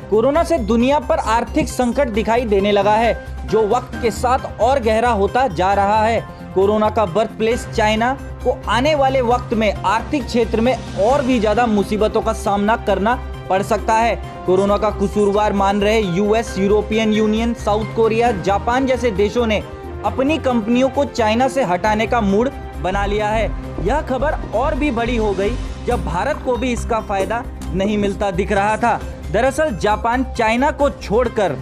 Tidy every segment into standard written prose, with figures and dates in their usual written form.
Corona से दुनिया पर आर्थिक संकट दिखाई देने लगा है, जो वक्त के साथ और गहरा होता जा रहा है। कोरोना का बर्थ प्लेस चाइना को आने वाले वक्त में आर्थिक क्षेत्र में और भी ज्यादा मुसीबतों का सामना करना पड़ सकता है। कोरोना का कसूरवार मान रहे US, European union, south Korea, Japan जैसे देशों ने अपनी कंपनियों को चाइना से हटाने का मूड बना लिया है। यह खबर और भी बड़ी हो गई जब भारत को भी इसका फायदा नहीं मिलता दिख रहा था। दरअसल जापान चाइना को छोड़कर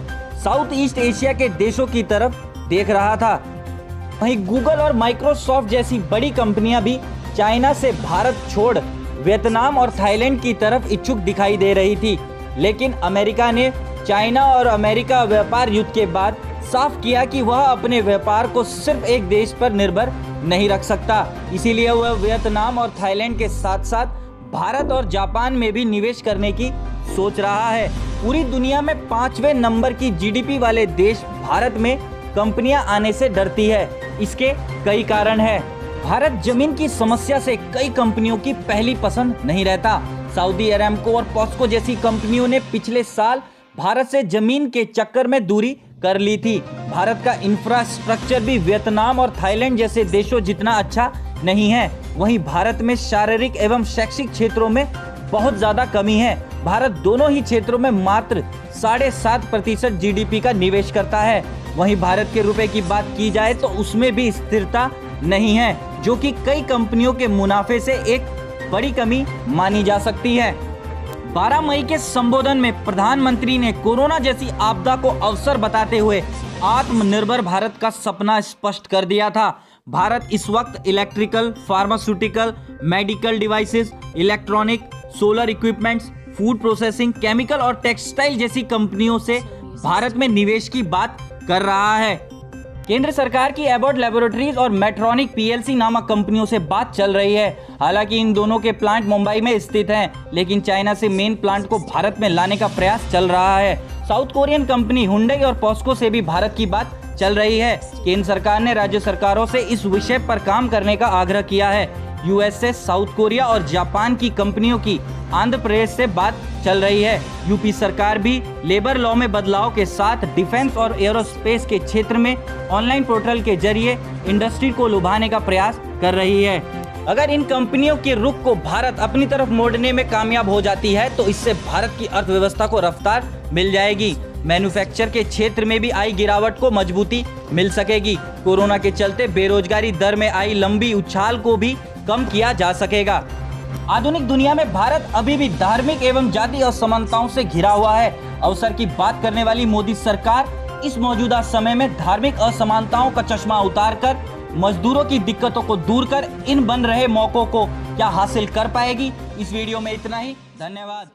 साउथ ईस्ट एशिया के देशों की तरफ देख रहा था। वहीं गूगल और माइक्रोसॉफ्ट जैसी बड़ी कंपनियां भी चाइना से भारत छोड़ वियतनाम और थाईलैंड की तरफ इच्छुक दिखाई दे रही थी। लेकिन अमेरिका ने चाइना और अमेरिका व्यापार युद्ध के बाद साफ किया कि वह अपने व्यापार को सिर्फ एक देश पर निर्भर नहीं रख सकता। इसीलिए वह वियतनाम और थाईलैंड के साथ साथ भारत और जापान में भी निवेश करने की सोच रहा है। पूरी दुनिया में 5वें नंबर की जीडीपी वाले देश भारत में कंपनियां आने से डरती है। इसके कई कारण है। भारत जमीन की समस्या से कई कंपनियों की पहली पसंद नहीं रहता। सऊदी अरामको और पॉस्को जैसी कंपनियों ने पिछले साल भारत से जमीन के चक्कर में दूरी कर ली थी। भारत का इंफ्रास्ट्रक्चर भी वियतनाम और थाईलैंड जैसे देशों जितना अच्छा नहीं है। वहीं भारत में शारीरिक एवं शैक्षिक क्षेत्रों में बहुत ज्यादा कमी है। भारत दोनों ही क्षेत्रों में मात्र 7.5% जीडीपी का निवेश करता है। वहीं भारत के रुपए की बात की जाए तो उसमें भी स्थिरता नहीं है, जो कि कई कंपनियों के मुनाफे से एक बड़ी कमी मानी जा सकती है। 12 मई के संबोधन में प्रधानमंत्री ने कोरोना जैसी आपदा को अवसर बताते हुए आत्मनिर्भर भारत का सपना स्पष्ट कर दिया था। भारत इस वक्त electrical, pharmaceutical, medical devices, electronic, solar equipments, food processing, chemical और टेक्सटाइल जैसी कंपनियों से भारत में निवेश की बात कर रहा है। केंद्र सरकार की एबॉट लैबोरेटरीज और मेट्रॉनिक पीएलसी नामक कंपनियों से बात चल रही है। हालांकि इन दोनों के प्लांट मुंबई में स्थित हैं, लेकिन चाइना से मेन प्लांट को भारत में लाने का प्रयास चल रहा है। साउथ कोरियन कंपनी हुंडई और पॉस्को से भी भारत की बात चल रही है। केंद्र सरकार ने राज्य सरकारों से इस विषय पर काम करने का आग्रह किया है। यूएसए, साउथ कोरिया और जापान की कंपनियों की आंध्र प्रदेश से बात चल रही है। यूपी सरकार भी लेबर लॉ में बदलाव के साथ डिफेंस और एरोस्पेस के क्षेत्र में ऑनलाइन पोर्टल के जरिए इंडस्ट्री को लुभाने का प्रयास कर रही है। अगर इन कंपनियों के रुख को भारत अपनी तरफ मोड़ने में कामयाब हो जाती है तो इससे भारत की अर्थव्यवस्था को रफ्तार मिल जाएगी। मैन्युफैक्चर के क्षेत्र में भी आई गिरावट को मजबूती मिल सकेगी। कोरोना के चलते बेरोजगारी दर में आई लंबी उछाल को भी कम किया जा सकेगा। आधुनिक दुनिया में भारत अभी भी धार्मिक एवं जाति असमानताओं से घिरा हुआ है। अवसर की बात करने वाली मोदी सरकार इस मौजूदा समय में धार्मिक असमानताओं का चश्मा उतारकर मजदूरों की दिक्कतों को दूर कर इन बन रहे मौकों को क्या हासिल कर पाएगी। इस वीडियो में इतना ही। धन्यवाद।